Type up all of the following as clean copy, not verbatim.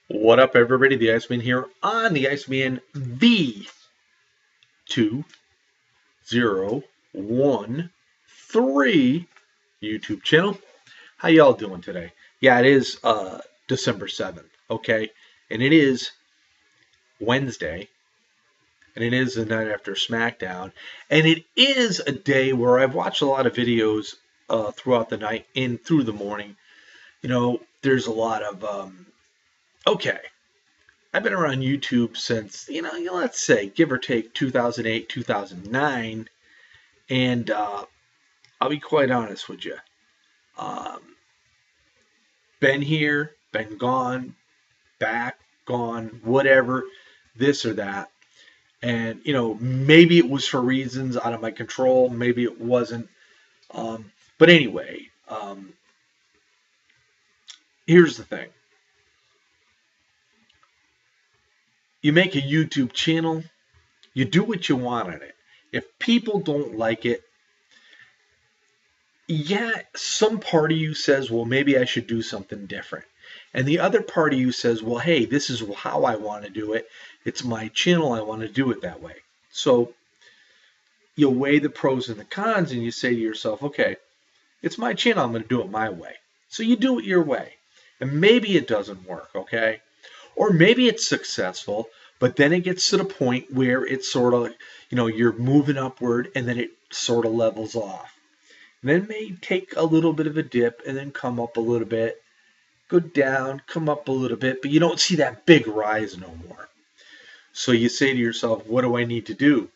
What up, everybody? The Iceman here on the Iceman V2013 YouTube channel. How y'all doing today? Yeah, it is December 7th, okay? And it is Wednesday, and it is the night after SmackDown, and it is a day where I've watched a lot of videos throughout the night and through the morning. There's a lot of, okay. I've been around YouTube since, let's say, give or take 2008, 2009. And I'll be quite honest with you. Um, been here, been gone, back, gone, whatever, this or that. And, maybe it was for reasons out of my control. Maybe it wasn't. But anyway, here's the thing. You make a YouTube channel, you do what you want on it. If people don't like it, yeah, some part of you says, well, maybe I should do something different. And the other part of you says, well, hey, this is how I want to do it. It's my channel. I want to do it that way. So you weigh the pros and the cons and you say to yourself, okay, it's my channel. I'm going to do it my way. So you do it your way. And maybe it doesn't work, okay? Or maybe it's successful, but then it gets to the point where it's sort of, you're moving upward and then it sort of levels off. Then it may take a little bit of a dip and then come up a little bit, go down, come up a little bit, but you don't see that big rise no more. So you say to yourself, what do I need to do?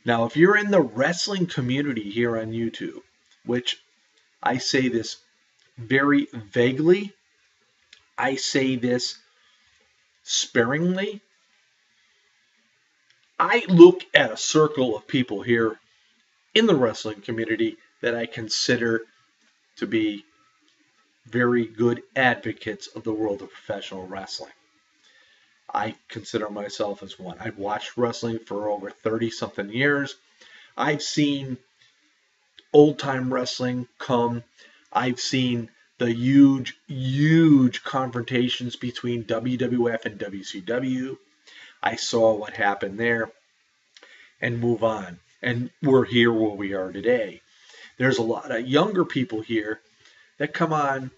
Now, if you're in the wrestling community here on YouTube, which I say this very vaguely, I say this sparingly, I look at a circle of people here in the wrestling community that I consider to be very good advocates of the world of professional wrestling. I consider myself as one. I've watched wrestling for over 30-something years. I've seen old-time wrestling come. I've seen the huge, huge confrontations between WWF and WCW. I saw what happened there and move on. And we're here where we are today. There's a lot of younger people here that come on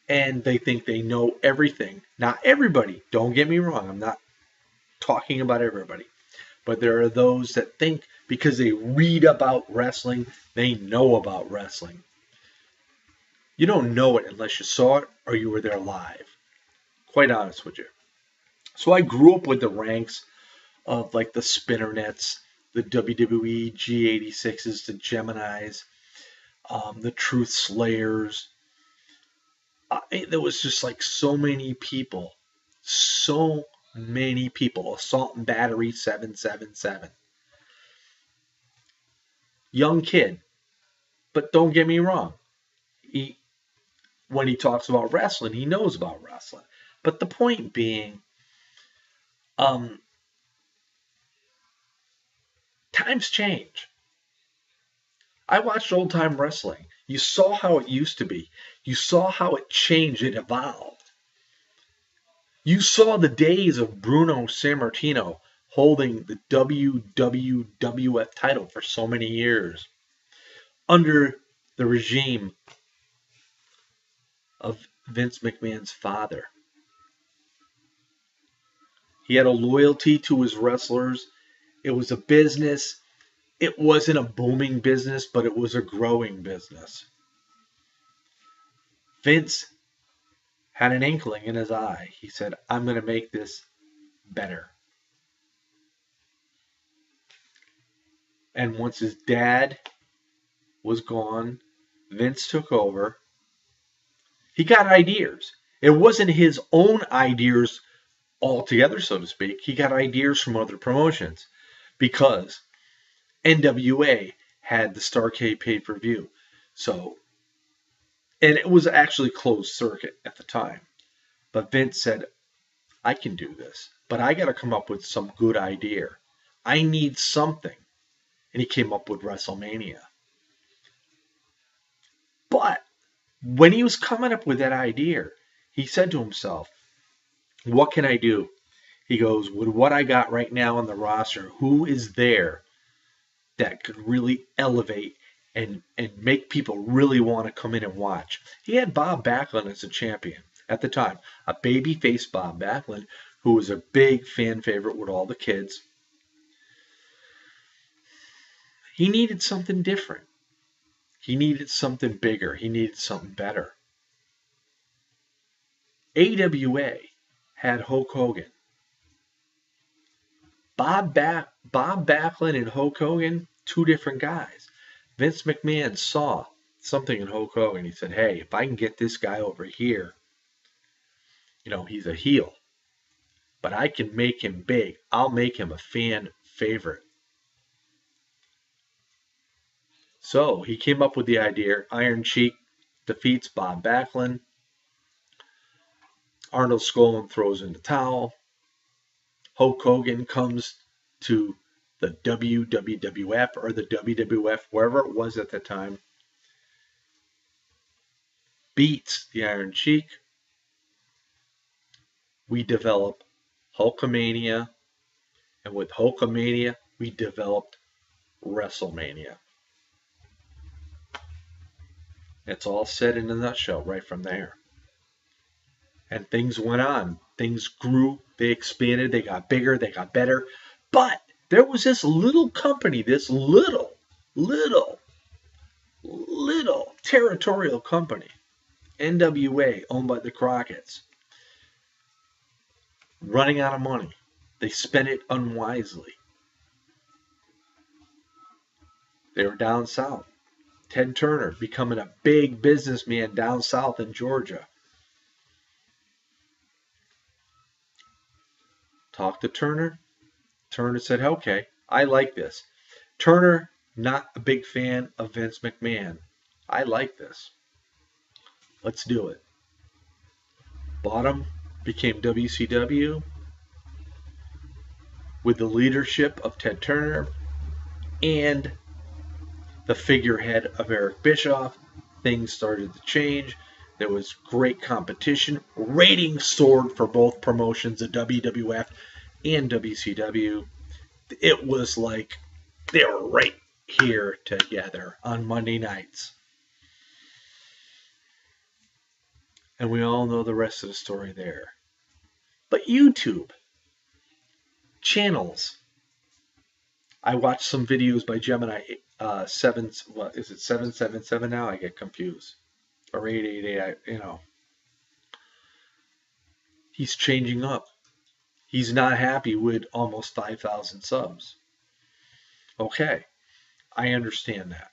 and they think they know everything. Not everybody, don't get me wrong. I'm not talking about everybody. But there are those that think because they read about wrestling, they know about wrestling. You don't know it unless you saw it or you were there live. Quite honest with you. So I grew up with the ranks of like the spinner nets, the WWE G86s, the Geminis, the Truth Slayers. There was just like so many people. Assault and Battery 777. Young kid. But don't get me wrong. When he talks about wrestling, he knows about wrestling. But the point being, times change. I watched old time wrestling. You saw how it used to be. You saw how it changed, it evolved. You saw the days of Bruno Sammartino holding the WWF title for so many years under the regime of Vince McMahon's father. He had a loyalty to his wrestlers. It was a business. It wasn't a booming business, but it was a growing business. Vince had an inkling in his eye. He said, I'm going to make this better. And once his dad was gone, Vince took over. He got ideas. It wasn't his own ideas altogether, so to speak. He got ideas from other promotions because NWA had the Starrcade pay-per-view. And it was actually closed circuit at the time. But Vince said, I can do this, but I got to come up with some good idea. I need something. And he came up with WrestleMania. But when he was coming up with that idea, he said to himself, What can I do? He goes, with what I got right now on the roster, who is there that could really elevate and make people really want to come in and watch? He had Bob Backlund as a champion at the time, a baby-faced Bob Backlund, who was a big fan favorite with all the kids. He needed something different. He needed something bigger. He needed something better. AWA had Hulk Hogan. Bob Backlund and Hulk Hogan, two different guys. Vince McMahon saw something in Hulk Hogan. He said, hey, if I can get this guy over here, he's a heel, but I can make him big. I'll make him a fan favorite. So he came up with the idea. Iron Sheik defeats Bob Backlund. Arnold Skaaland throws in the towel. Hulk Hogan comes to the WWF or the WWF, wherever it was at the time, beats the Iron Sheik. We develop Hulkamania, and with Hulkamania, we developed WrestleMania. It's all said in a nutshell right from there. And things went on. Things grew, they expanded, they got bigger, they got better. But there was this little company, this little territorial company, NWA, owned by the Crockett's, running out of money. They spent it unwisely. They were down south. Ted Turner becoming a big businessman down south in Georgia. Talked to Turner. Turner said, okay, I like this. Turner, not a big fan of Vince McMahon. I like this. Let's do it. Bought him, became WCW with the leadership of Ted Turner and the figurehead of Eric Bischoff. Things started to change. There was great competition. Ratings soared for both promotions, the WWF and WCW. It was like they were right here together on Monday nights. And we all know the rest of the story there. But YouTube channels. I watched some videos by Gemini 7, what is it, 777 now? I get confused. Or 888, He's changing up. He's not happy with almost 5,000 subs. Okay, I understand that.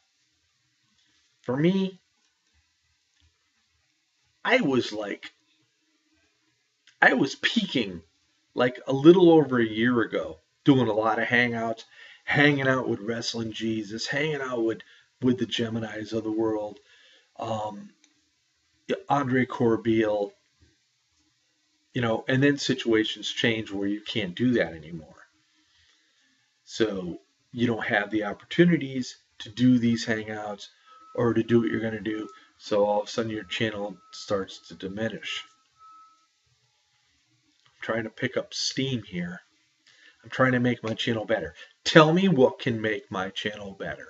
For me, I was peaking like a little over a year ago, doing a lot of hangouts, hanging out with Wrestling Jesus, hanging out with the Geminis of the world, Andre Corbeil, and then situations change where you can't do that anymore. So you don't have the opportunities to do these hangouts or to do what you're going to do. So all of a sudden your channel starts to diminish. I'm trying to pick up steam here. I'm trying to make my channel better. Tell me what can make my channel better.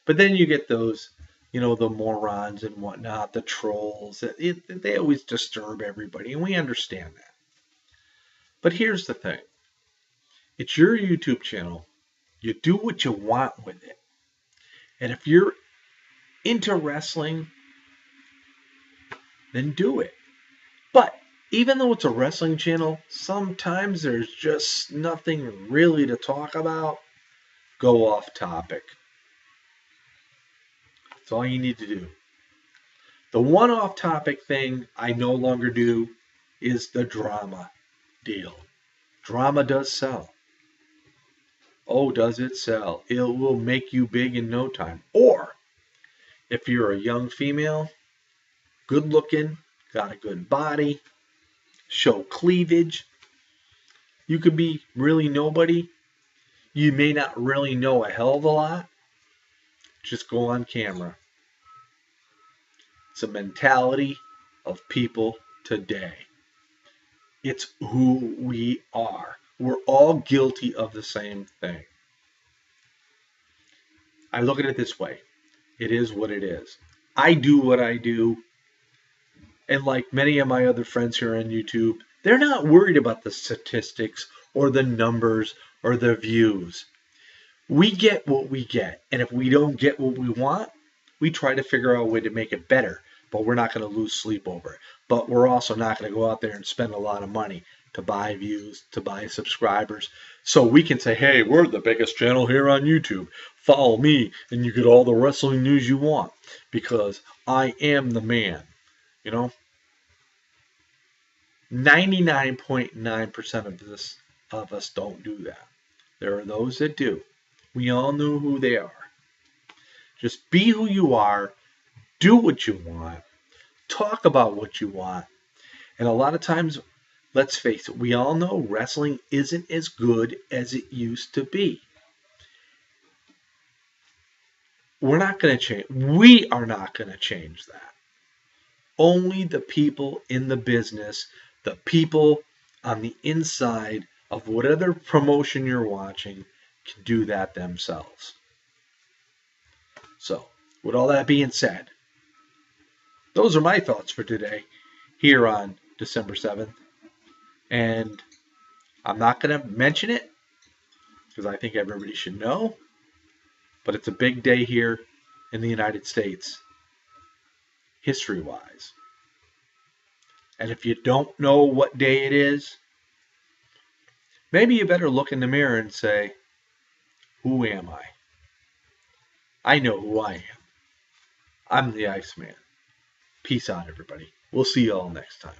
But then you get those, the morons and whatnot, the trolls. They always disturb everybody, and we understand that. But here's the thing. It's your YouTube channel. You do what you want with it. And if you're into wrestling, then do it. But even though it's a wrestling channel, sometimes there's just nothing really to talk about. Go off topic. That's all you need to do. The one off topic thing I no longer do is the drama deal. Drama does sell. Oh, does it sell? It will make you big in no time. Or, if you're a young female, good looking, got a good body, show cleavage, you could be really nobody. You may not really know a hell of a lot. Just go on camera. It's a mentality of people today. It's who we are. We're all guilty of the same thing. I look at it this way. It is what it is. I do what I do. And like many of my other friends here on YouTube, they're not worried about the statistics or the numbers or the views. We get what we get. And if we don't get what we want, we try to figure out a way to make it better. But we're not going to lose sleep over it. But we're also not going to go out there and spend a lot of money to buy views, to buy subscribers. So we can say, hey, we're the biggest channel here on YouTube. Follow me and you get all the wrestling news you want because I am the man. You know, 99.9% of us don't do that. There are those that do. We all know who they are. Just be who you are, do what you want, talk about what you want. And a lot of times, let's face it, we all know wrestling isn't as good as it used to be. We're not going to change. We are not going to change that. Only the people in the business, the people on the inside of whatever promotion you're watching can do that themselves. So, with all that being said, those are my thoughts for today here on December 7th. And I'm not going to mention it because I think everybody should know, but it's a big day here in the United States, history-wise. And if you don't know what day it is, maybe you better look in the mirror and say, who am I? I know who I am. I'm the Iceman. Peace out, everybody. We'll see you all next time.